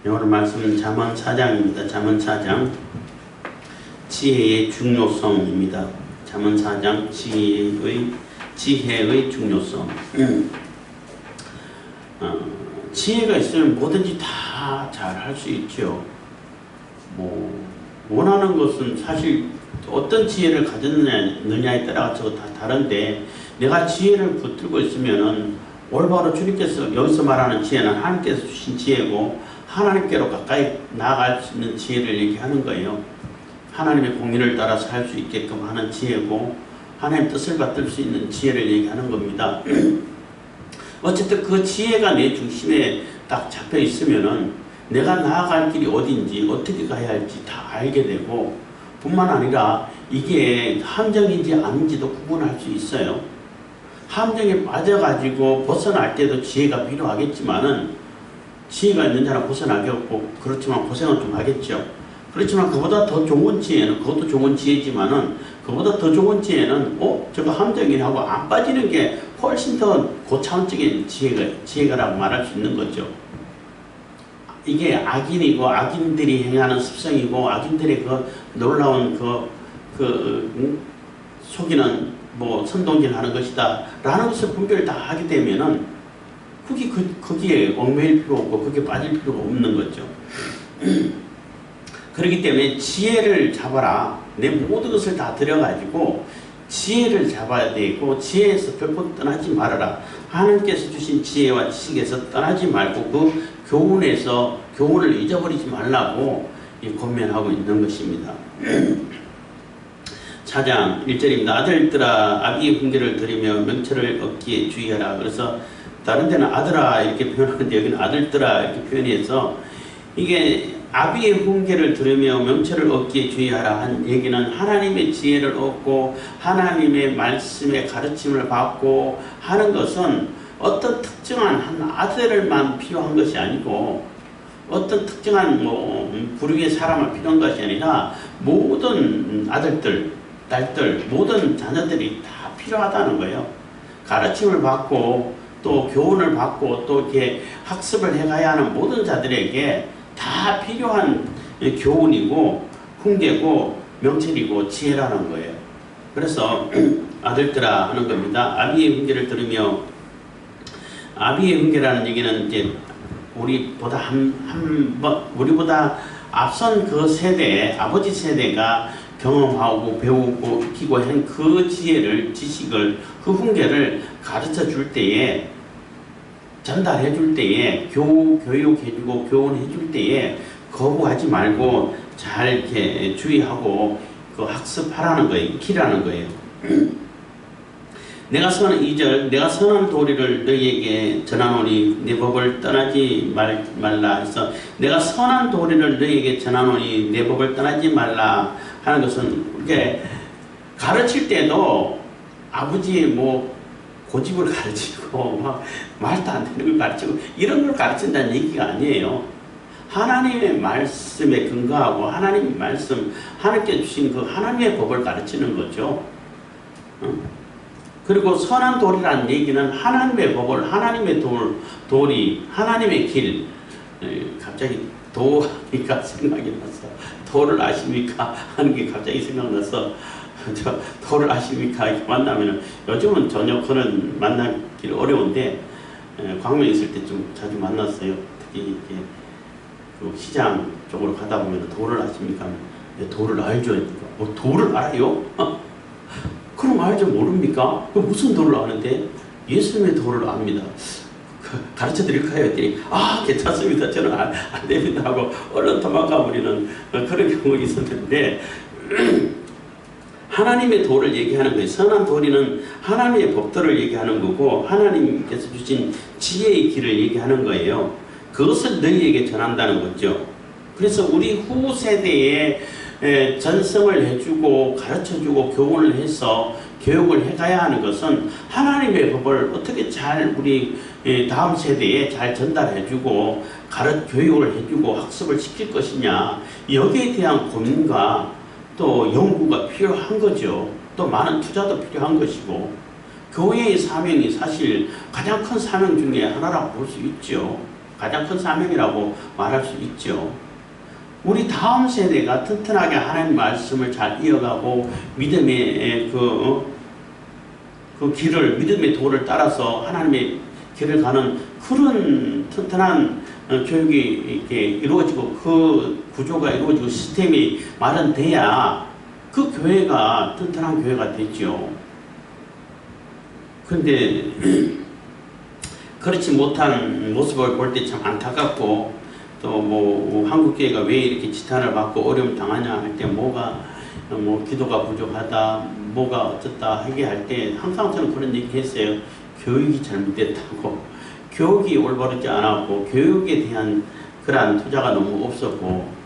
오늘 말씀은 잠언 4장입니다. 잠언 4장 지혜의 중요성입니다. 잠언 4장 지혜의 중요성. 지혜가 있으면 뭐든지 다 잘 할 수 있죠. 원하는 것은 사실 어떤 지혜를 가졌느냐에 따라서 다 다른데, 내가 지혜를 붙들고 있으면은 올바로 주님께서 여기서 말하는 지혜는 하나님께서 주신 지혜고, 하나님께로 가까이 나아갈 수 있는 지혜를 얘기하는 거예요. 하나님의 공의를 따라 살 수 있게끔 하는 지혜고, 하나님 뜻을 받들 수 있는 지혜를 얘기하는 겁니다. 어쨌든 그 지혜가 내 중심에 딱 잡혀 있으면은 내가 나아갈 길이 어딘지, 어떻게 가야 할지 다 알게 되고, 뿐만 아니라 이게 함정인지 아닌지도 구분할 수 있어요. 함정에 빠져가지고 벗어날 때도 지혜가 필요하겠지만은, 지혜가 있는 자는 벗어나겠고, 그렇지만 고생은 좀 하겠죠. 그렇지만 그보다 더 좋은 지혜는, 그것도 좋은 지혜지만은, 그보다 더 좋은 지혜는 저거 함정이네 하고 안 빠지는 게 훨씬 더 고차원적인 지혜가라고 말할 수 있는 거죠. 이게 악인이고, 악인들이 행하는 습성이고, 악인들의 그 놀라운 속이는 선동질 하는 것이다 라는 것을 분별을 다 하게 되면은 거기에 얽매일 필요 없고, 거기에 빠질 필요가 없는 거죠. 그렇기 때문에 지혜를 잡아라. 내 모든 것을 다 들여가지고 지혜를 잡아야 되고, 지혜에서 결코 떠나지 말아라. 하나님께서 주신 지혜와 지식에서 떠나지 말고 그 교훈을 잊어버리지 말라고 권면하고 있는 것입니다. 4장 1절입니다. 아들들아, 아비의 훈계를 들으며 명철을 얻기에 주의하라. 그래서 다른 데는 아들아 이렇게 표현하는데, 여기는 아들들아 이렇게 표현해서, 이게 아비의 훈계를 들으며 명철을 얻기에 주의하라 한 얘기는, 하나님의 지혜를 얻고 하나님의 말씀의 가르침을 받고 하는 것은 어떤 특정한 한 아들만 필요한 것이 아니고, 어떤 특정한 부류의 사람만 필요한 것이 아니라, 모든 아들들, 딸들, 모든 자녀들이 다 필요하다는 거예요. 가르침을 받고 또 교훈을 받고 또 이렇게 학습을 해가야 하는 모든 자들에게 다 필요한 교훈이고, 훈계고, 명철이고, 지혜라는 거예요. 그래서 아들들아 하는 겁니다. 아비의 훈계를 들으며, 아비의 훈계라는 얘기는 이제 우리보다 우리보다 앞선 그 세대, 아버지 세대가 경험하고 배우고 익히고 한 그 지혜를, 지식을, 그 훈계를 가르쳐 줄 때에, 전달해 줄 때에, 교육해주고 교훈해 줄 때에 거부하지 말고 잘 이렇게 주의하고 그 학습하라는 거예요. 익히라는 거예요. 내가 선한 도리를 너희에게 전하노니 내 법을 떠나지 말라 해서, 내가 선한 도리를 너희에게 전하노니 내 법을 떠나지 말라 하는 것은, 이렇게 가르칠 때도 아버지의 고집을 가르치고 말도 안 되는 걸 가르치고 이런 걸 가르친다는 얘기가 아니에요. 하나님의 말씀에 근거하고, 하나님의 말씀, 하나님께 주신 그 하나님의 법을 가르치는 거죠. 그리고 선한 도리라는 얘기는 하나님의 법을, 하나님의 도리, 하나님의 길. 갑자기 도하니까 생각이 나서, 도를 아십니까? 하는 게 갑자기 생각나서, 도를 아십니까? 이렇게 만나면은, 요즘은 전혀 그런 만나기 어려운데, 광명에 있을 때 좀 자주 만났어요. 특히 이렇게 그 시장 쪽으로 가다 보면 도를 아십니까? 도를 알죠. 도를 알아요? 그럼 알죠. 모릅니까? 무슨 도를 아는데? 예수님의 도를 압니다. 가르쳐 드릴까요? 했더니, 괜찮습니다. 저는 안 됩니다 하고 얼른 도망가 버리는 그런 경우가 있었는데, 하나님의 도를 얘기하는 거예요. 선한 도리는 하나님의 법도를 얘기하는 거고, 하나님께서 주신 지혜의 길을 얘기하는 거예요. 그것을 너희에게 전한다는 거죠. 그래서 우리 후 세대에 전성을 해주고 가르쳐주고 교훈을 해서 교육을 해가야 하는 것은, 하나님의 법을 어떻게 잘 우리 다음 세대에 잘 전달해주고 교육을 해주고 학습을 시킬 것이냐, 여기에 대한 고민과 또 연구가 필요한 거죠. 또 많은 투자도 필요한 것이고, 교회의 사명이 사실 가장 큰 사명 중에 하나라고 볼 수 있죠. 가장 큰 사명이라고 말할 수 있죠. 우리 다음 세대가 튼튼하게 하나님 말씀을 잘 이어가고 믿음의 그 길을, 믿음의 도를 따라서 하나님의 길을 가는 그런 튼튼한 교육이 이렇게 이루어지고 그 구조가 이루어지고 시스템이 마련돼야 그 교회가 튼튼한 교회가 되죠. 그런데 그렇지 못한 모습을 볼 때 참 안타깝고, 또 뭐 한국교회가 왜 이렇게 지탄을 받고 어려움 당하냐 할 때 뭐가 뭐 기도가 부족하다, 뭐가 어쩌다 얘기할 때 항상 저는 그런 얘기 했어요. 교육이 잘못됐다고, 교육이 올바르지 않았고 교육에 대한 그러한 투자가 너무 없었고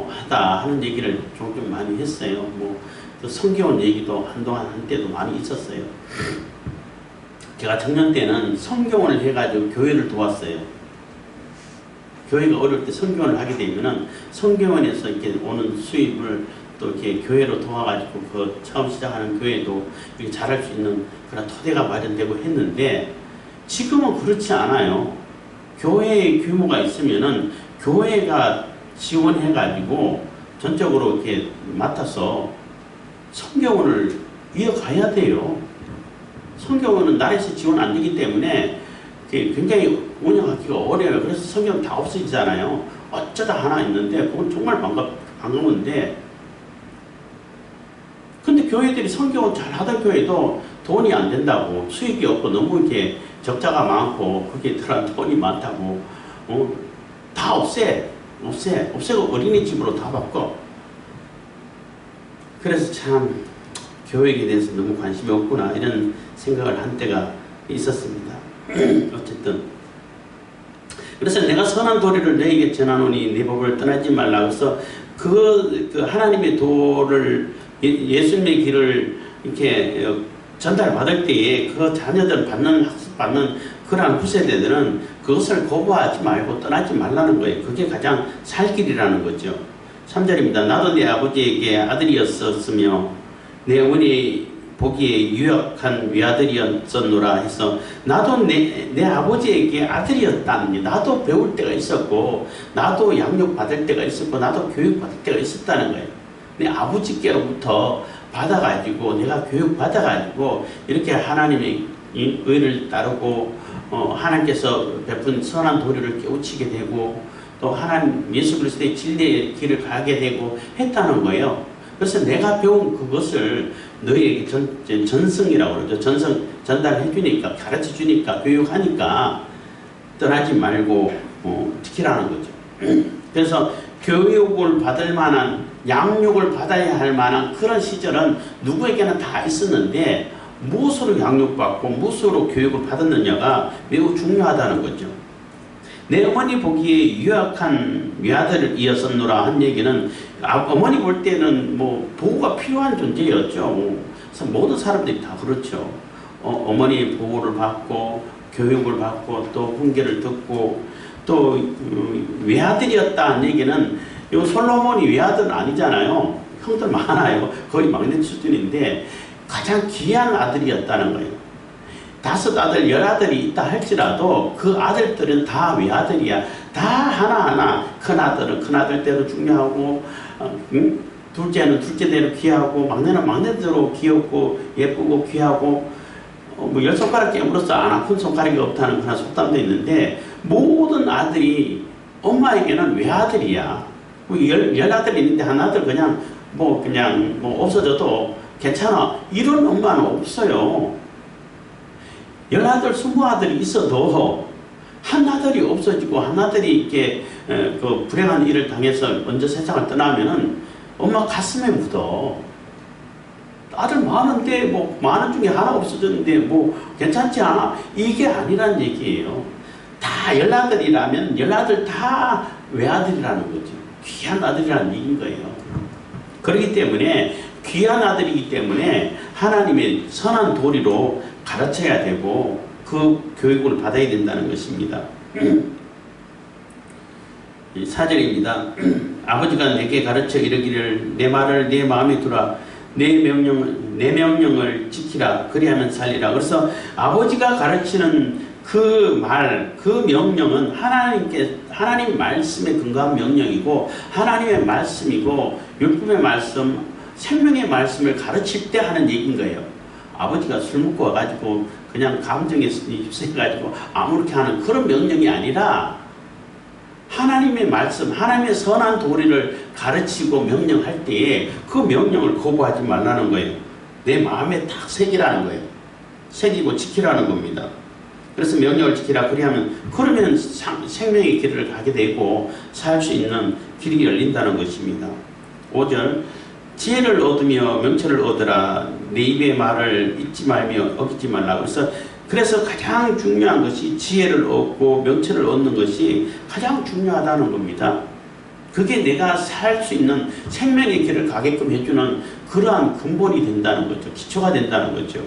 하다 하는 얘기를 종종 많이 했어요. 뭐 성경원 얘기도 한동안 한때도 많이 있었어요. 제가 작년 때는 성경원을 해가지고 교회를 도왔어요. 교회가 어려울 때 성경원을 하게 되면은 성경원에서 이렇게 오는 수입을 또 이렇게 교회로 도와가지고 그 처음 시작하는 교회도 이렇게 잘할 수 있는 그런 토대가 마련되고 했는데, 지금은 그렇지 않아요. 교회의 규모가 있으면은 교회가 지원해가지고 전적으로 이렇게 맡아서 성경원을 이어가야 돼요. 성경원은 나라에서 지원 안 되기 때문에 굉장히 운영하기가 어려워요. 그래서 성경 다 없어지잖아요. 어쩌다 하나 있는데 그건 정말 반가운데, 근데 교회들이 성경을 잘 하던 교회도 돈이 안 된다고, 수익이 없고 너무 이렇게 적자가 많고 그게 들어간 돈이 많다고 다 없애고 어린이집으로 다 바꿔. 그래서 참 교육에 대해서 너무 관심이 없구나 이런 생각을 한 때가 있었습니다. 어쨌든 그래서 내가 선한 도리를 너에게 전하노니 내 법을 떠나지 말라. 그래서 그 하나님의 도를, 예수님의 길을 이렇게 전달받을 때에 그 자녀들 학습받는 그러한 후세대들은 그것을 거부하지 말고 떠나지 말라는 거예요. 그게 가장 살 길이라는 거죠. 3절입니다. 나도 내 아버지에게 아들이었었으며 내 어머니 보기에 유약한 외아들이었었노라 해서, 나도 내 아버지에게 아들이었다는, 나도 배울 때가 있었고 나도 양육받을 때가 있었고 나도 교육받을 때가 있었다는 거예요. 내 아버지께로부터 받아가지고 내가 교육받아가지고 이렇게 하나님의 의를 따르고 하나님께서 베푼 선한 도리를 깨우치게 되고 또 하나님 예수 그리스도의 진리의 길을 가게 되고 했다는 거예요. 그래서 내가 배운 그것을 너희에게 전승이라고 그러죠. 전달해 주니까, 가르쳐 주니까, 교육하니까 떠나지 말고 지키라는 거죠. 그래서 교육을 받을 만한, 양육을 받아야 할 만한 그런 시절은 누구에게나 다 있었는데 무엇으로 양육받고 무엇으로 교육을 받았느냐가 매우 중요하다는 거죠. 내 어머니 보기에 유약한 외아들이었었노라 한 얘기는, 어머니 볼 때는 뭐 보호가 필요한 존재였죠. 그래서 모든 사람들이 다 그렇죠. 어머니 보호를 받고 교육을 받고 또 훈계를 듣고 또 외아들이었다 한 얘기는, 요 솔로몬이 외아들은 아니잖아요. 형들 많아요. 거의 막내 수준인데 가장 귀한 아들이었다는 거예요. 5아들, 10아들이 있다 할지라도 그 아들들은 다 외아들이야. 다 하나하나, 큰아들은 큰아들대로 중요하고 둘째는 둘째대로 귀하고 막내는 막내대로 귀엽고 예쁘고 귀하고 뭐 10손가락 깨물어서 안 아픈 손가락이 없다는 그런 속담도 있는데, 모든 아들이 엄마에게는 외아들이야. 10아들이 있는데 하나들 그냥 없어져도 괜찮아, 이런 엄마는 없어요. 10아들, 20아들이 있어도 한 아들이 없어지고 한 아들이 이렇게 그 불행한 일을 당해서 먼저 세상을 떠나면은 엄마 가슴에 묻어. 아들 많은데 뭐 많은 중에 하나 없어졌는데 뭐 괜찮지 않아? 이게 아니란 얘기예요. 다 10아들이라면 10아들 다 외아들이라는 거죠. 귀한 아들이라는 얘기인 거예요. 그렇기 때문에 귀한 아들이기 때문에 하나님의 선한 도리로 가르쳐야 되고 그 교육을 받아야 된다는 것입니다. 4절입니다. 아버지가 내게 가르쳐 이르기를 내 말을 내 마음에 두라. 내 명령을 지키라. 그리하면 살리라. 그래서 아버지가 가르치는 그 말, 그 명령은 하나님 말씀에 근거한 명령이고, 하나님의 말씀이고, 율법의 말씀, 생명의 말씀을 가르칠 때 하는 얘기인 거예요. 아버지가 술 먹고 와가지고 그냥 감정에 휩싸여가지고 아무렇게 하는 그런 명령이 아니라, 하나님의 말씀, 하나님의 선한 도리를 가르치고 명령할 때에 그 명령을 거부하지 말라는 거예요. 내 마음에 딱 새기라는 거예요. 새기고 지키라는 겁니다. 그래서 명령을 지키라. 그러면 생명의 길을 가게 되고 살 수 있는 길이 열린다는 것입니다. 5절, 지혜를 얻으며 명철을 얻으라. 내 입의 말을 잊지 말며 어기지 말라. 그래서 가장 중요한 것이 지혜를 얻고 명철을 얻는 것이 가장 중요하다는 겁니다. 그게 내가 살 수 있는 생명의 길을 가게끔 해주는 그러한 근본이 된다는 거죠. 기초가 된다는 거죠.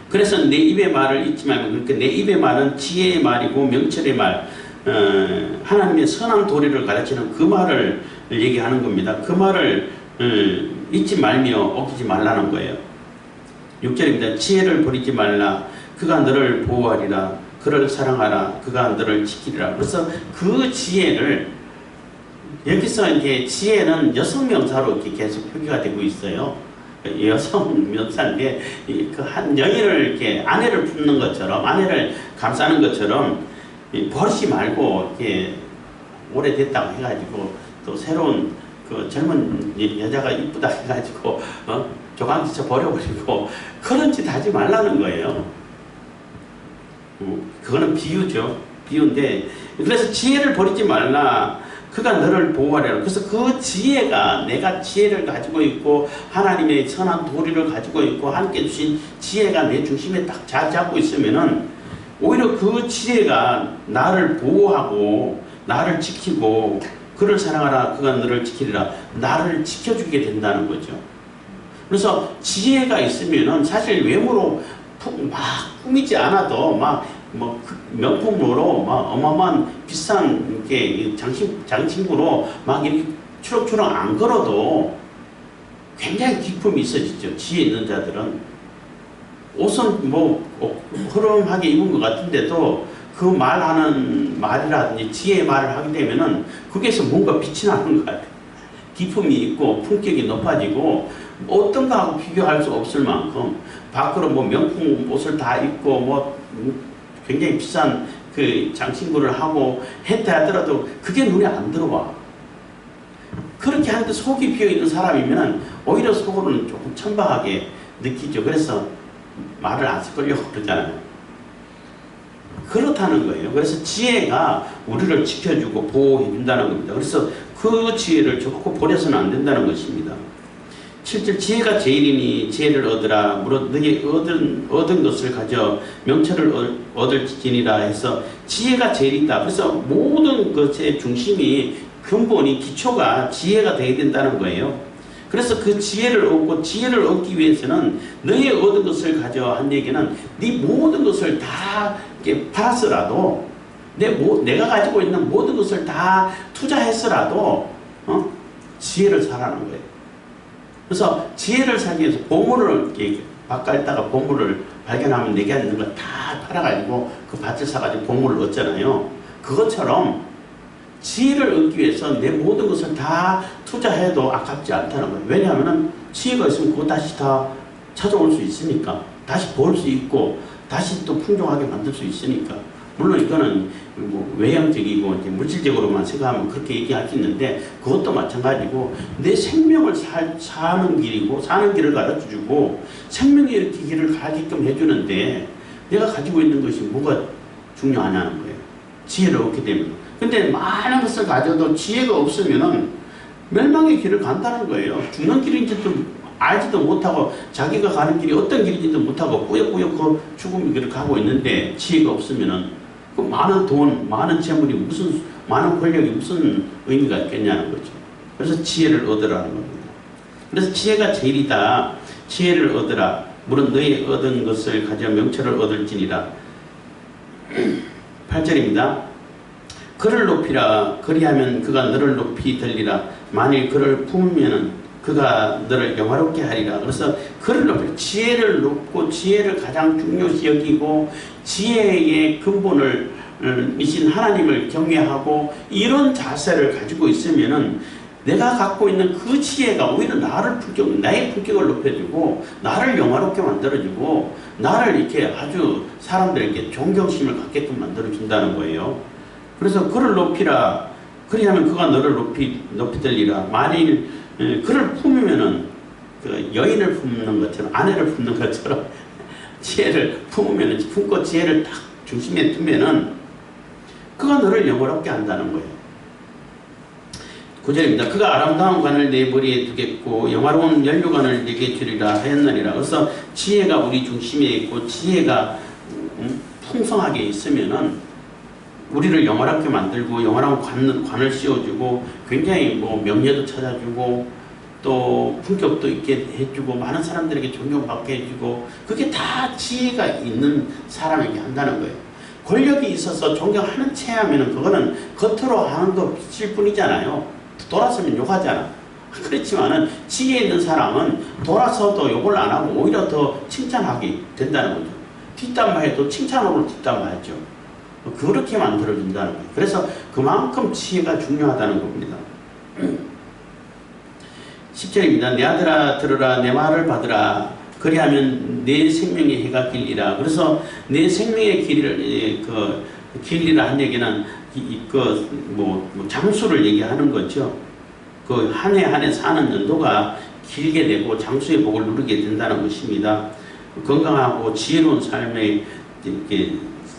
그래서 내 입의 말을 잊지 말고, 그러니까 내 입의 말은 지혜의 말이고 명철의 말, 하나님의 선한 도리를 가르치는 그 말을 얘기하는 겁니다. 그 말을 잊지 말며 어기지 말라는 거예요. 6절입니다. 지혜를 버리지 말라. 그가 너를 보호하리라. 그를 사랑하라. 그가 너를 지키리라. 그래서 그 지혜를, 여기서 이제 지혜는 여성 명사로 이렇게 계속 표기가 되고 있어요. 여성 명사인데, 그 한 여인을 이렇게 아내를 품는 것처럼, 아내를 감싸는 것처럼 버리지 말고, 이렇게 오래됐다고 해가지고 또 새로운 그 젊은 여자가 이쁘다 해가지고 조강지쳐 버려버리고 그런 짓 하지 말라는 거예요. 그거는 비유죠. 비유인데, 그래서 지혜를 버리지 말라. 그가 너를 보호하리라. 그래서 그 지혜가, 내가 지혜를 가지고 있고 하나님의 선한 도리를 가지고 있고 함께 주신 지혜가 내 중심에 딱 자리 잡고 있으면은 오히려 그 지혜가 나를 보호하고 나를 지키고, 그를 사랑하라. 그가 너를 지키리라. 나를 지켜주게 된다는 거죠. 그래서 지혜가 있으면은 사실 외모로 막 꾸미지 않아도 뭐 명품으로 막 어마어마한 비싼 이렇게 장신구로 막 이렇게 추럭추럭 안 걸어도 굉장히 기품이 있어지죠. 지혜 있는 자들은. 옷은 뭐 허름하게 입은 것 같은데도 그 말하는 말이라든지 지혜의 말을 하게 되면은 거기에서 뭔가 빛이 나는 것 같아요. 기품이 있고 품격이 높아지고 어떤 거하고 비교할 수 없을 만큼, 밖으로 뭐 명품 옷을 다 입고 뭐 굉장히 비싼 그 장신구를 하고 했다 하더라도 그게 눈에 안 들어와. 그렇게 하는데 속이 비어있는 사람이면 오히려 속으로는 조금 천박하게 느끼죠. 그래서 말을 안 섞으려고 그러잖아요. 그렇다는 거예요. 그래서 지혜가 우리를 지켜주고 보호해준다는 겁니다. 그래서 그 지혜를 결코 버려서는 안 된다는 것입니다. 7절, 지혜가 제일이니 지혜를 얻으라. 무릇 너희 얻은 것을 가져 명철을 얻을지니라 해서 지혜가 제일이다. 그래서 모든 것의 중심이, 근본이, 기초가 지혜가 되어야 된다는 거예요. 그래서 그 지혜를 얻고, 지혜를 얻기 위해서는 너희 얻은 것을 가져 한 얘기는 네 모든 것을 다 이렇게 팔았으라도, 내가 가지고 있는 모든 것을 다 투자했으라도 지혜를 사라는 거예요. 그래서 지혜를 사기 위해서 보물을 이렇게 바깥에다가 보물을 발견하면 내게 있는 걸 다 팔아가지고 그 밭을 사가지고 보물을 얻잖아요. 그것처럼 지혜를 얻기 위해서 내 모든 것을 다 투자해도 아깝지 않다는 거예요. 왜냐하면 지혜가 있으면 그거 다시 다 찾아올 수 있으니까, 다시 볼 수 있고 다시 또 풍족하게 만들 수 있으니까. 물론 이거는 뭐 외형적이고 이제 물질적으로만 생각하면 그렇게 얘기할 수 있는데, 그것도 마찬가지고 내 생명을 사는 길이고, 사는 길을 가르쳐주고 생명의 길을 가게끔 해주는데 내가 가지고 있는 것이 뭐가 중요하냐는 거예요. 지혜를 얻게 되면. 근데 많은 것을 가져도 지혜가 없으면은 멸망의 길을 간다는 거예요. 죽는 길인지도 알지도 못하고, 자기가 가는 길이 어떤 길인지도 못하고 꾸역꾸역 그 죽음의 길을 가고 있는데 지혜가 없으면은 그 많은 돈, 많은 재물이 무슨, 많은 권력이 무슨 의미가 있겠냐는 거죠. 그래서 지혜를 얻으라는 겁니다. 그래서 지혜가 제일이다. 지혜를 얻으라. 물론 너희 얻은 것을 가져 명철을 얻을지니라. 8절입니다. 그를 높이라. 그리하면 그가 너를 높이 들리라. 만일 그를 품으면 그가 너를 영화롭게 하리라. 그래서 그를 높여 지혜를 높고 지혜를 가장 중요시 여기고 지혜의 근본을 이신 하나님을 경외하고 이런 자세를 가지고 있으면은 내가 갖고 있는 그 지혜가 오히려 나의 품격을 높여주고 나를 영화롭게 만들어주고 나를 이렇게 아주 사람들에게 존경심을 갖게끔 만들어준다는 거예요. 그래서 그를 높이라. 그리하면 그가 너를 높이들리라. 만일 그를 품으면은 그 여인을 품는 것처럼 아내를 품는 것처럼 지혜를 품으면은 품고 지혜를 딱 중심에 두면은 그가 너를 영화롭게 한다는 거예요. 9절입니다. 그가 아름다운 관을 내 머리에 두겠고 영화로운 연료관을 내게 주리라 하였느니라. 그래서 지혜가 우리 중심에 있고 지혜가 풍성하게 있으면은 우리를 영화롭게 만들고 영화로운 관을 씌워주고 굉장히 뭐 명예도 찾아주고 또 품격도 있게 해주고 많은 사람들에게 존경받게 해주고 그게 다 지혜가 있는 사람에게 한다는 거예요. 권력이 있어서 존경하는 채 하면은 그거는 겉으로 하는 것일 뿐이잖아요. 돌아서면 욕하잖아. 그렇지만은 지혜 있는 사람은 돌아서도 욕을 안 하고 오히려 더 칭찬하게 된다는 거죠. 뒷담화해도 칭찬으로 뒷담화하죠. 그렇게 만들어준다는 거예요. 그래서 그만큼 지혜가 중요하다는 겁니다. 10절입니다. 내 아들아 들으라 내 말을 받으라. 그리하면 내 생명의 해가 길리라. 그래서 내 생명의 길리라 한 얘기는 장수를 얘기하는 거죠. 그 한 해 한 해 사는 연도가 길게 되고 장수의 복을 누리게 된다는 것입니다. 건강하고 지혜로운 삶의 이렇게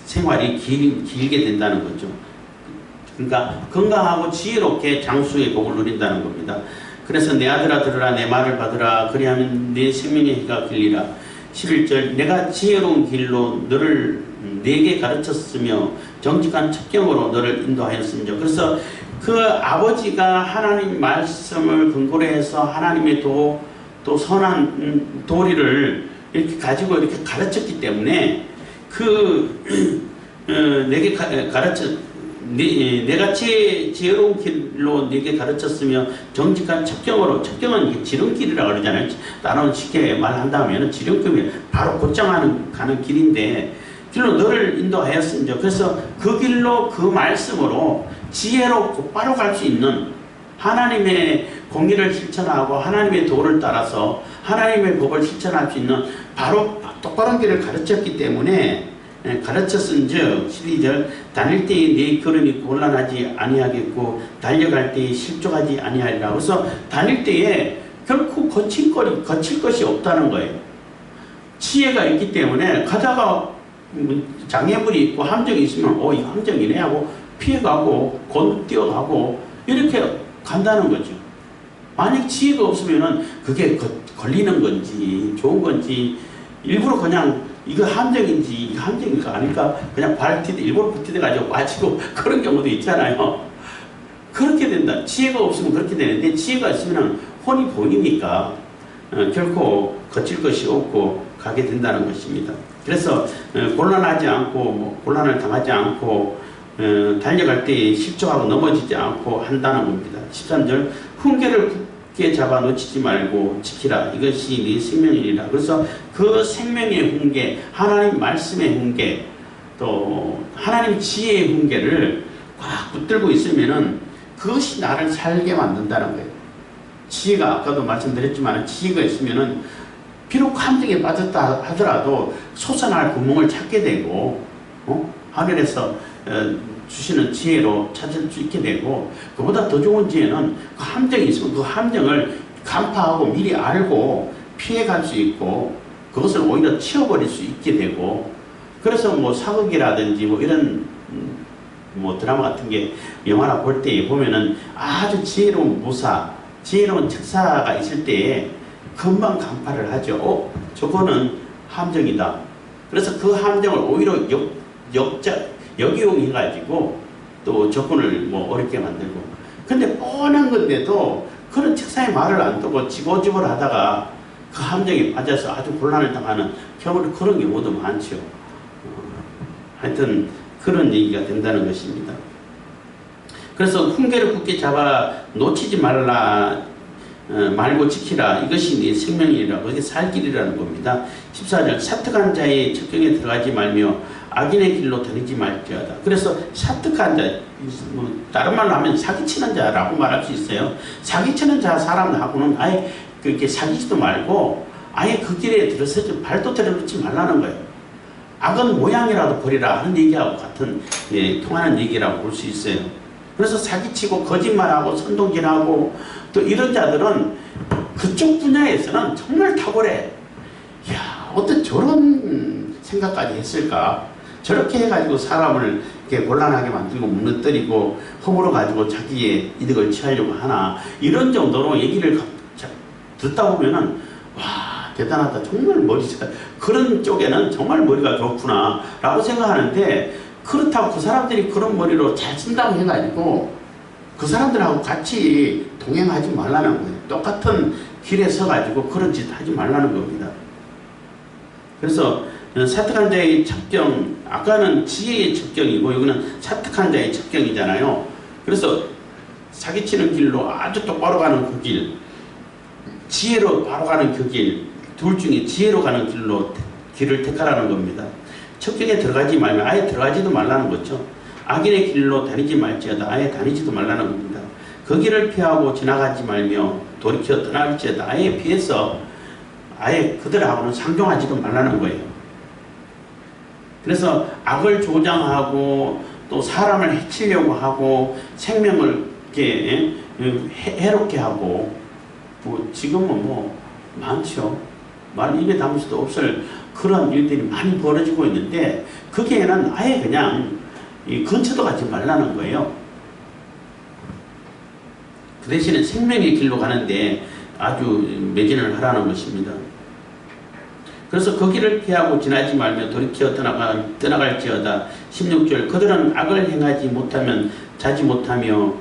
생활이 길게 된다는 거죠. 그러니까 건강하고 지혜롭게 장수의 복을 누린다는 겁니다. 그래서 내 아들아 들으라 내 말을 받으라. 그리하면 내 생명의 해가 길리라. 11절 내가 지혜로운 길로 너를 내게 가르쳤으며 정직한 첩경으로 너를 인도하였습니다. 그래서 그 아버지가 하나님 말씀을 근거로 해서 하나님의 또 선한 도리를 이렇게 가지고 이렇게 가르쳤기 때문에 내게 내가 지혜로운 길로 네게 가르쳤으며 정직한 첩경으로, 첩경은 지름길이라고 그러잖아요. 나는 쉽게 말한다면 지름길이 바로 가는 길인데 길로 너를 인도하였습니다. 그래서 그 길로 그 말씀으로 지혜로 곧바로 갈 수 있는 하나님의 공의를 실천하고 하나님의 도를 따라서 하나님의 법을 실천할 수 있는 바로 똑바른 길을 가르쳤기 때문에 가르쳤은즉 12절 다닐 때에 네 걸음이 곤란하지 아니하겠고 달려갈 때에 실족하지 아니하리라. 그래서 다닐 때에 결코 거칠 것이 없다는 거예요. 지혜가 있기 때문에 가다가 장애물이 있고 함정이 있으면 이 함정이네 하고 피해가고 건뛰어가고 이렇게 간다는 거죠. 만약 지혜가 없으면은 그게 걸리는 건지 좋은 건지 일부러 그냥 이거 함정인지 이거 함정인가 아닐까 그냥 일부러 버티대가지고 빠지고 그런 경우도 있잖아요. 그렇게 된다. 지혜가 없으면 그렇게 되는데 지혜가 있으면 혼이 보이니까 결코 거칠 것이 없고 가게 된다는 것입니다. 그래서 곤란하지 않고 곤란을 당하지 않고 달려갈 때 실족하고 넘어지지 않고 한다는 겁니다. 13절 훈계를 굳게 잡아 놓치지 말고 지키라. 이것이 네 생명이니라. 그래서 그 생명의 훈계, 하나님 말씀의 훈계, 또 하나님 지혜의 훈계를 꽉 붙들고 있으면은 그것이 나를 살게 만든다는 거예요. 지혜가 아까도 말씀드렸지만 지혜가 있으면은 비록 함정에 빠졌다 하더라도 솟아날 구멍을 찾게 되고 하늘에서 주시는 지혜로 찾을 수 있게 되고 그보다 더 좋은 지혜는 그 함정이 있으면 그 함정을 간파하고 미리 알고 피해갈 수 있고 그것을 오히려 치워버릴 수 있게 되고 그래서 사극이라든지 이런 드라마 같은 게 영화나 볼 때 보면은 아주 지혜로운 무사, 지혜로운 책사가 있을 때에 금방 간파를 하죠. 저거는 함정이다. 그래서 그 함정을 오히려 역이용해가지고 또 접근을 어렵게 만들고. 근데 뻔한 건데도 그런 책사의 말을 안 듣고 지고집을 하다가 그 함정에 빠져서 아주 곤란을 당하는 그런 경우도 많죠. 하여튼 그런 얘기가 된다는 것입니다. 그래서 훈계를 굳게 잡아 놓치지 말라. 말고 지키라. 이것이 네 생명이라. 그게 살 길이라는 겁니다. 14절 사특한 자의 첩경에 들어가지 말며 악인의 길로 다니지 말지어다. 그래서 사특한 자, 뭐 다른 말로 하면 사기치는 자라고 말할 수 있어요. 사기치는 자 사람하고는 아예 그렇게 사귀지도 말고 아예 그 길에 들어서지 발도 들여놓지 말라는 거예요. 악은 모양이라도 버리라 하는 얘기하고 같은 통하는 얘기라고 볼 수 있어요. 그래서 사기치고 거짓말하고 선동질하고 또 이런 자들은 그쪽 분야에서는 정말 탁월해. 이야, 어떤 저런 생각까지 했을까? 저렇게 해가지고 사람을 이렇게 곤란하게 만들고 무너뜨리고 허물어 가지고 자기의 이득을 취하려고 하나, 이런 정도로 얘기를 듣다 보면은 와, 대단하다. 정말 머리가 그런 쪽에는 정말 머리가 좋구나 라고 생각하는데, 그렇다고 그 사람들이 그런 머리로 잘 쓴다고 해가지고 그 사람들하고 같이 동행하지 말라는 거예요. 똑같은 길에 서가지고 그런 짓 하지 말라는 겁니다. 그래서 사특한 자의 첩경, 아까는 지혜의 첩경이고 여기는 사특한 자의 첩경이잖아요. 그래서 사기치는 길로 아주 똑바로 가는 그 길, 지혜로 바로 가는 그 길, 둘 중에 지혜로 가는 길을 택하라는 겁니다. 첩경에 들어가지 말면 아예 들어가지도 말라는 거죠. 악인의 길로 다니지 말지어다. 아예 다니지도 말라는 겁니다. 그 길을 피하고 지나가지 말며 돌이켜 떠날지어다. 아예 피해서 아예 그들하고는 상종하지도 말라는 거예요. 그래서 악을 조장하고 또 사람을 해치려고 하고 생명을 이렇게 해롭게 하고, 뭐 지금은 뭐 많죠. 말 입에 담을 수도 없을 그런 일들이 많이 벌어지고 있는데, 거기에는 아예 그냥 이 근처도 가지 말라는 거예요. 그 대신에 생명의 길로 가는데 아주 매진을 하라는 것입니다. 그래서 그 길을 피하고 지나지 말며 돌이켜 떠나갈지어다. 16절 그들은 악을 행하지 못하면 자지 못하며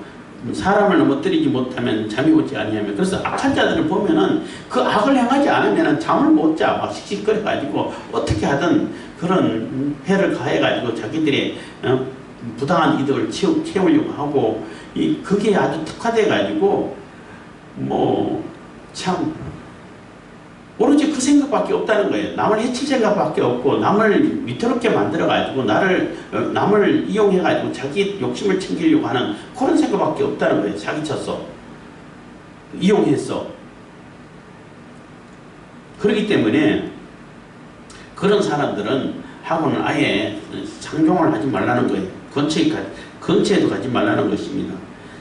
사람을 넘어뜨리지 못하면 잠이 오지 아니하며. 그래서 악한 자들을 보면은 그 악을 행하지 않으면 잠을 못 자. 막 씩씩거려 가지고 어떻게 하든 그런 해를 가해 가지고 자기들의 부당한 이득을 채우려고 하고, 그게 아주 특화돼 가지고 뭐 참 오로지 그 생각밖에 없다는 거예요. 남을 해칠 생각밖에 없고, 남을 위태롭게 만들어 가지고 남을 이용해 가지고 자기 욕심을 챙기려고 하는 그런 생각밖에 없다는 거예요. 사기쳤어, 이용했어. 그렇기 때문에 그런 사람들은 하고는 아예 상종을 하지 말라는 거예요. 근처에도 가지 말라는 것입니다.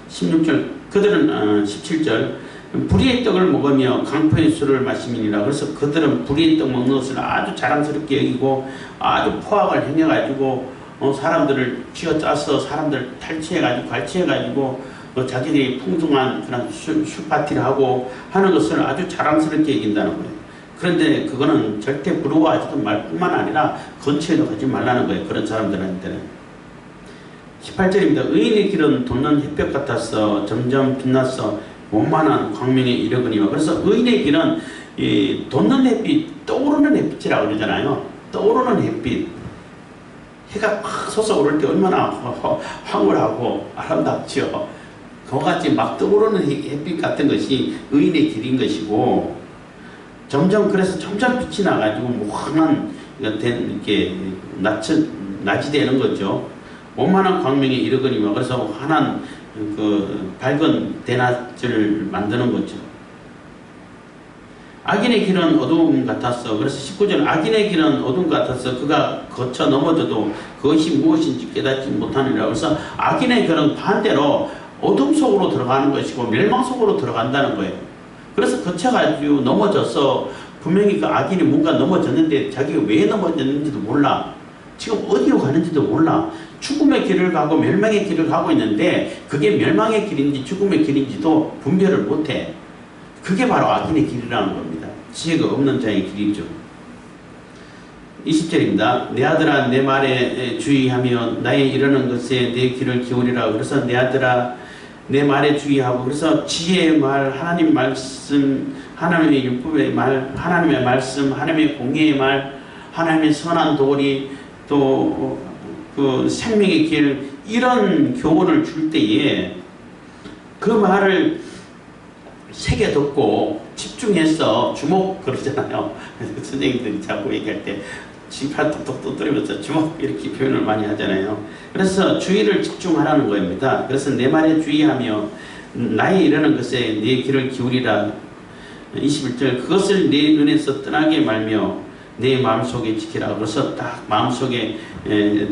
16절 그들은 17절 불의의 떡을 먹으며 강포의 술을 마심이니라. 그래서 그들은 불의의 떡 먹는 것을 아주 자랑스럽게 여기고 아주 포악을 행해가지고 사람들을 쥐어짜서 사람들 탈취해가지고 갈취해가지고 자기들이 풍성한 그런 술 파티를 하고 하는 것을 아주 자랑스럽게 여긴다는 거예요. 그런데 그거는 절대 부러워하지도 말 뿐만 아니라 근처에도 가지 말라는 거예요. 그런 사람들한테는. 18절입니다. 의인의 길은 돋는 햇볕 같았어 점점 빛났어 원만한 광명에 이르거니와. 그래서 의인의 길은 이 돋는 햇빛, 떠오르는 햇빛이라고 그러잖아요. 떠오르는 햇빛, 해가 확 솟아오를 때 얼마나 황홀하고 아름답죠. 그와 같이 막 떠오르는 햇빛 같은 것이 의인의 길인 것이고, 그래서 점점 빛이 나가지고 무한한 이렇게 낮이 되는 거죠. 원만한 광명에 이르거니와. 그래서 환한 그 밝은 대낮을 만드는 거죠. 악인의 길은 어두움 같았어. 그래서 19절 악인의 길은 어두움 같았어. 그가 거쳐 넘어져도 그것이 무엇인지 깨닫지 못하느니라. 그래서 악인의 길은 반대로 어둠 속으로 들어가는 것이고 멸망 속으로 들어간다는 거예요. 그래서 거쳐가지고 넘어져서 분명히 그 악인이 뭔가 넘어졌는데 자기가 왜 넘어졌는지도 몰라. 지금 어디로 가는지도 몰라. 죽음의 길을 가고 멸망의 길을 가고 있는데 그게 멸망의 길인지 죽음의 길인지도 분별을 못해. 그게 바로 악인의 길이라는 겁니다. 지혜가 없는 자의 길이죠. 20절입니다. 내 아들아 내 말에 주의하며 나의 이르는 것에 내 귀를 기울이라. 그래서 내 아들아 내 말에 주의하고, 그래서 지혜의 말, 하나님 말씀, 하나님의 율법의 말, 하나님의 말씀, 하나님의 공의의 말, 하나님의 선한 도리, 또 그 생명의 길, 이런 교훈을 줄 때에 그 말을 세게 듣고 집중해서 주목 그러잖아요. 선생님들이 자꾸 얘기할 때 쥐팔 톡톡 두드리면서 주목 이렇게 표현을 많이 하잖아요. 그래서 주의를 집중하라는 겁니다. 그래서 내 말에 주의하며 나의 이르는 것에 내 귀를 기울이라. 21절 그것을 내 눈에서 떠나게 말며 내 마음속에 지키라. 그래서 딱 마음속에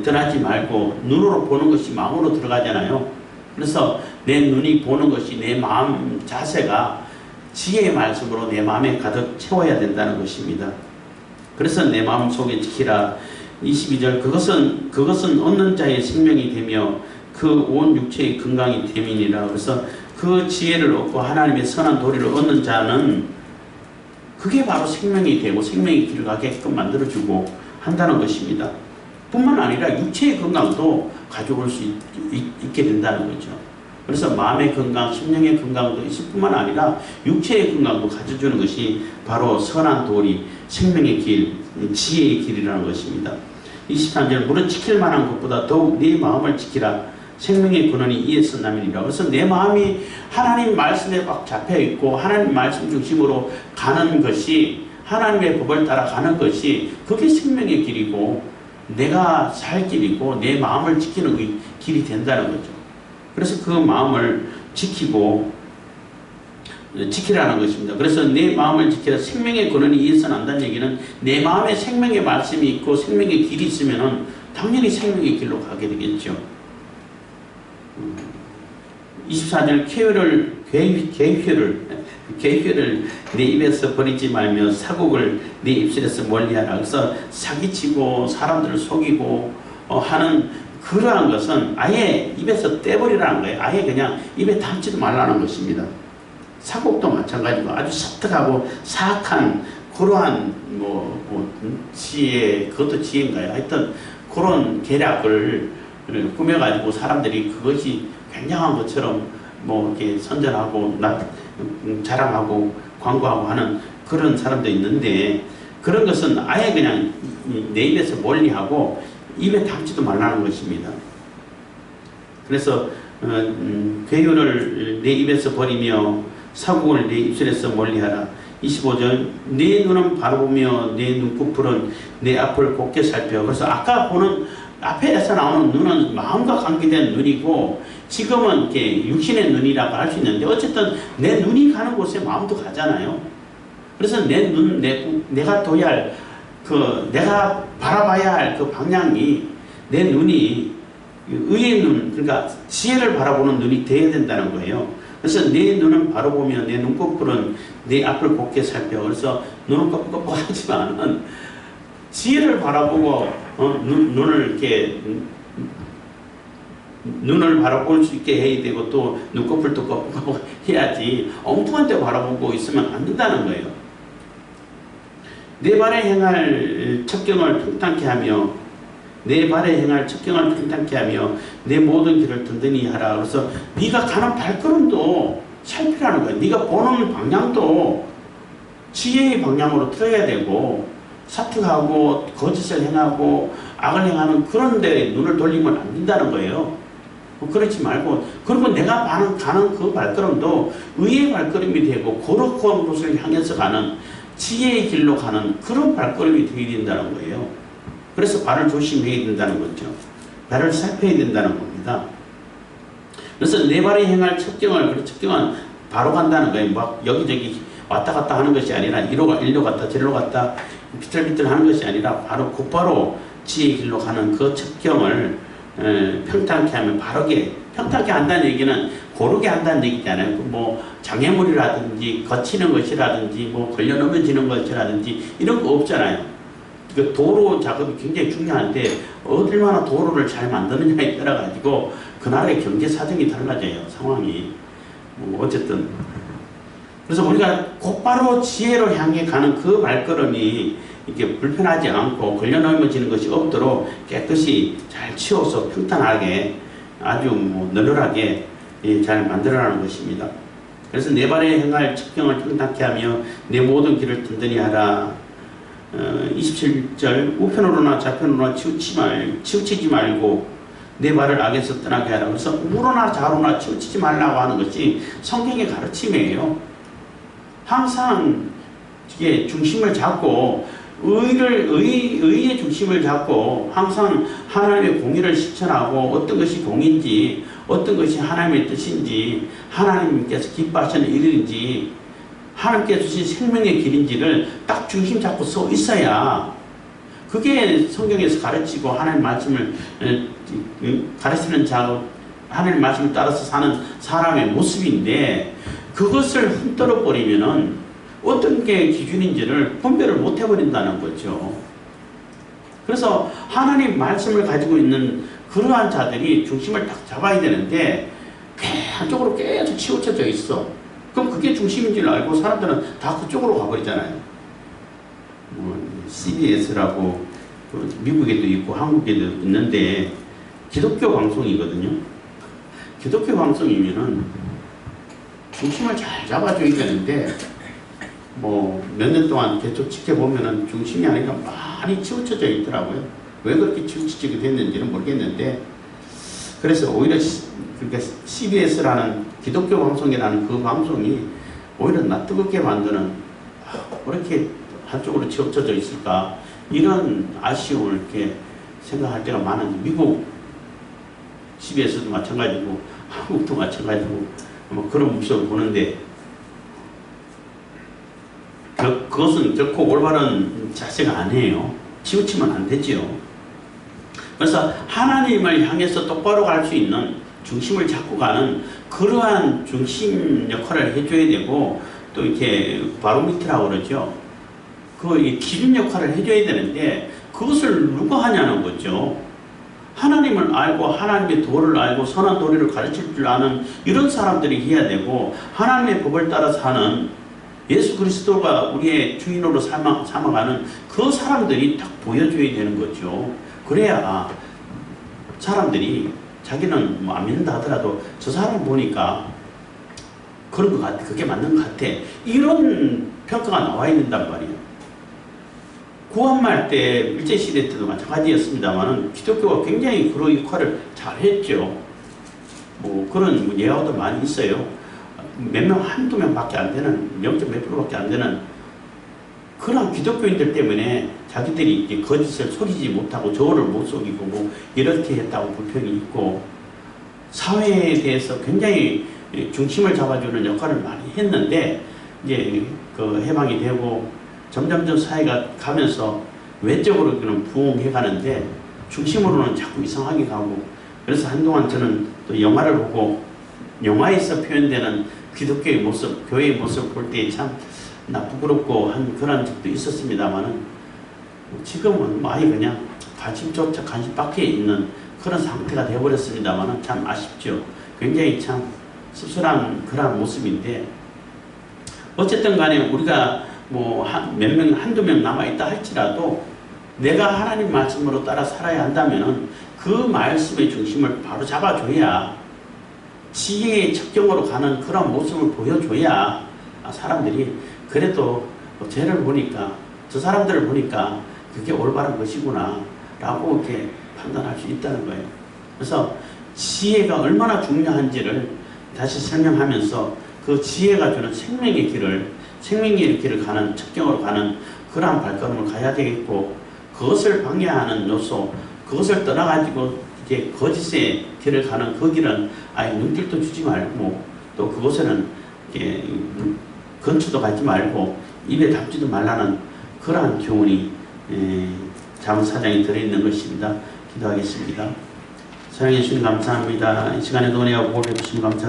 떠나지 말고 눈으로 보는 것이 마음으로 들어가잖아요. 그래서 내 눈이 보는 것이 내 마음 자세가 지혜의 말씀으로 내 마음에 가득 채워야 된다는 것입니다. 그래서 내 마음속에 지키라. 22절 그것은 얻는 자의 생명이 되며 그 온 육체의 건강이 됨이니라. 그래서 그 지혜를 얻고 하나님의 선한 도리를 얻는 자는 그게 바로 생명이 되고 생명의 길을 가게끔 만들어주고 한다는 것입니다. 뿐만 아니라 육체의 건강도 가져올 수 있게 된다는 거죠. 그래서 마음의 건강, 심령의 건강도 있을 뿐만 아니라 육체의 건강도 가져주는 것이 바로 선한 도리, 생명의 길, 지혜의 길이라는 것입니다. 23절 무릇 지킬 만한 것보다 더욱 네 마음을 지키라. 생명의 근원이 이에 쓴남이니라. 그래서 내 마음이 하나님 말씀에 막 잡혀있고 하나님 말씀 중심으로 가는 것이 하나님의 법을 따라 가는 것이 그게 생명의 길이고 내가 살 길이고 내 마음을 지키는 길이 된다는 거죠. 그래서 그 마음을 지키라는 것입니다. 그래서 내 마음을 지키라. 생명의 근원이 이에서 난다는 얘기는 내 마음에 생명의 말씀이 있고 생명의 길이 있으면 당연히 생명의 길로 가게 되겠죠. 24절 계획을 내 입에서 버리지 말며 사곡을 내 입술에서 멀리하라. 그래서 사기치고 사람들을 속이고 하는 그러한 것은 아예 입에서 떼버리라는 거예요. 아예 그냥 입에 담지도 말라는 것입니다. 사곡도 마찬가지고 아주 사특하고 사악한 그러한 지혜, 그것도 지혜인가요? 하여튼 그런 계략을 꾸며가지고 사람들이 그것이 굉장한 것처럼 이렇게 선전하고 자랑하고 광고하고 하는 그런 사람도 있는데 그런 것은 아예 그냥 내 입에서 멀리하고 입에 담지도 말라는 것입니다. 그래서 괴유를 내 입에서 버리며 사곡을 내 입술에서 멀리하라. 25절 내 눈은 바라보며 내 눈꺼풀은 내 앞을 곱게 살펴. 그래서 아까 보는 앞에서 나오는 눈은 마음과 관계된 눈이고 지금은 이렇게 육신의 눈이라고 할 수 있는데 어쨌든 내 눈이 가는 곳에 마음도 가잖아요. 그래서 내 눈, 내가 둬야 할 내가 바라봐야 할 그 방향이 내 눈이 의의 눈, 그러니까 지혜를 바라보는 눈이 되어야 된다는 거예요. 그래서 내 눈은 바라보며 내 눈꺼풀은 내 앞을 곱게 살펴. 그래서 눈은 껌껌하지만은 지혜를 바라보고 눈을 바라볼 수 있게 해야 되고 또 눈꺼풀도 껌껌 해야지 엉뚱한 데 바라보고 있으면 안 된다는 거예요. 내 발에 행할 첩경을 평탄케 하며 내 발에 행할 첩경을 평탄케 하며 내 모든 길을 든든히 하라. 그래서 네가 가는 발걸음도 살피라는 거예요. 네가 보는 방향도 지혜의 방향으로 틀어야 되고 사특하고 거짓을 행하고 악을 행하는 그런 데 눈을 돌리면 안 된다는 거예요. 그렇지 말고 그리고 내가 가는 그 발걸음도 의의 발걸음이 되고 거룩한 곳을 향해서 가는 지혜의 길로 가는 그런 발걸음이 되어야 된다는 거예요. 그래서 발을 조심해야 된다는 거죠. 발을 살펴야 된다는 겁니다. 그래서 내 발에 행할 첩경은 바로 간다는 거예요. 막 여기저기 왔다 갔다 하는 것이 아니라 이리로 갔다 저리로 갔다 비틀비틀 하는 것이 아니라 바로 곧바로 지혜의 길로 가는 그 첩경을 평탄케 하면 바르게 평탄케 한다는 얘기는 고르게 한다는 얘기잖아요. 장애물이라든지 거치는 것이라든지 걸려 넘어지는 것이라든지 이런 거 없잖아요. 그 도로 작업이 굉장히 중요한데 얼마나 도로를 잘 만드느냐에 따라 가지고 그 나라의 경제 사정이 달라져요. 상황이 어쨌든 그래서 우리가 곧바로 지혜로 향해 가는 그 발걸음이 이렇게 불편하지 않고 걸려 넘어지는 것이 없도록 깨끗이 잘 치워서 평탄하게 아주 널널하게 잘 만들어라는 것입니다. 그래서 내 발에 행할 첩경을 평탄케 하며 내 모든 길을 든든히 하라. 27절 우편으로나 좌편으로나 치우치지 말고 내 발을 악에서 떠나게 하라. 그래서 우로나 좌로나 치우치지 말라고 하는 것이 성경의 가르침이에요. 항상 이게 중심을 잡고 의의 중심을 잡고 항상 하나님의 공의를 실천하고 어떤 것이 공인지 어떤 것이 하나님의 뜻인지 하나님께서 기뻐하시는 일인지 하나님께서 주신 생명의 길인지를 딱 중심 잡고 서 있어야 그게 성경에서 가르치고 하나님 말씀을 가르치는 자 하나님 말씀을 따라서 사는 사람의 모습인데 그것을 흔들어 버리면은 어떤 게 기준인지를 분별을 못 해버린다는 거죠. 그래서 하나님 말씀을 가지고 있는 그러한 자들이 중심을 딱 잡아야 되는데 한쪽으로 계속 치우쳐져 있어. 그럼 그게 중심인 줄 알고 사람들은 다 그쪽으로 가버리잖아요. CBS라고 미국에도 있고 한국에도 있는데 기독교 방송이거든요. 기독교 방송이면은 중심을 잘 잡아줘야 되는데 몇 년 동안 계속 지켜보면은 중심이 아니라 많이 치우쳐져 있더라고요. 왜 그렇게 치우쳐지게 됐는지는 모르겠는데 그래서 오히려 그러니까 CBS라는 기독교 방송이라는 그 방송이 오히려 나 뜨겁게 만드는 왜 이렇게 한쪽으로 치우쳐져 있을까 이런 아쉬움을 이렇게 생각할 때가 많은데 미국 CBS도 마찬가지고 한국도 마찬가지고 그런 모습을 보는데 그것은 결코 올바른 자세가 아니에요. 치우치면 안 되지요. 그래서 하나님을 향해서 똑바로 갈 수 있는 중심을 잡고 가는 그러한 중심 역할을 해줘야 되고 또 이렇게 바로미터라고 그러죠. 그 기준 역할을 해줘야 되는데 그것을 누가 하냐는 거죠. 하나님을 알고 하나님의 도를 알고 선한 도리를 가르칠 줄 아는 이런 사람들이 해야 되고 하나님의 법을 따라 사는 예수 그리스도가 우리의 주인으로 삼아가는 그 사람들이 딱 보여줘야 되는 거죠. 그래야 사람들이 자기는 안 믿는다 하더라도 저 사람 보니까 그런 것 같아. 그게 맞는 것 같아. 이런 평가가 나와야 된단 말이에요. 구한말 때 일제시대 때도 마찬가지였습니다만 기독교가 굉장히 그런 역할을 잘 했죠. 그런 예화도 많이 있어요. 몇 명, 한두 명밖에 안 되는, 0.몇 프로밖에 안 되는 그런 기독교인들 때문에 자기들이 거짓을 속이지 못하고 저를 못 속이고 이렇게 했다고 불평이 있고 사회에 대해서 굉장히 중심을 잡아주는 역할을 많이 했는데 이제 그 해방이 되고 점점점 사회가 가면서 외적으로는 부흥해 가는데 중심으로는 자꾸 이상하게 가고 그래서 한동안 저는 또 영화를 보고 영화에서 표현되는 기독교의 모습, 교회의 모습을 볼 때 참 부끄럽고 한 그런 적도 있었습니다만은 지금은 아예 그냥 관심조차 관심 밖에 있는 그런 상태가 되어버렸습니다만은 참 아쉽죠. 굉장히 참 씁쓸한 그런 모습인데 어쨌든 간에 우리가 몇 명, 한두 명 남아있다 할지라도 내가 하나님 말씀으로 따라 살아야 한다면은 그 말씀의 중심을 바로 잡아줘야 지혜의 척경으로 가는 그런 모습을 보여줘야 사람들이 그래도 쟤를 보니까 저 사람들을 보니까 그게 올바른 것이구나 라고 이렇게 판단할 수 있다는 거예요. 그래서 지혜가 얼마나 중요한지를 다시 설명하면서 그 지혜가 주는 생명의 길을 가는 척경으로 가는 그러한 발걸음을 가야 되겠고 그것을 방해하는 요소 그것을 떠나가지고 이제 거짓의 길을 가는 그 길은 아예 눈길도 주지 말고 또 그곳에는 이렇게 근처도 가지 말고 입에 담지도 말라는 그러한 교훈이 잠언4장에 들어있는 것입니다. 기도하겠습니다. 사랑해 주님 감사합니다. 이 시간에도 은혜와 복을 주시면 감사합니다.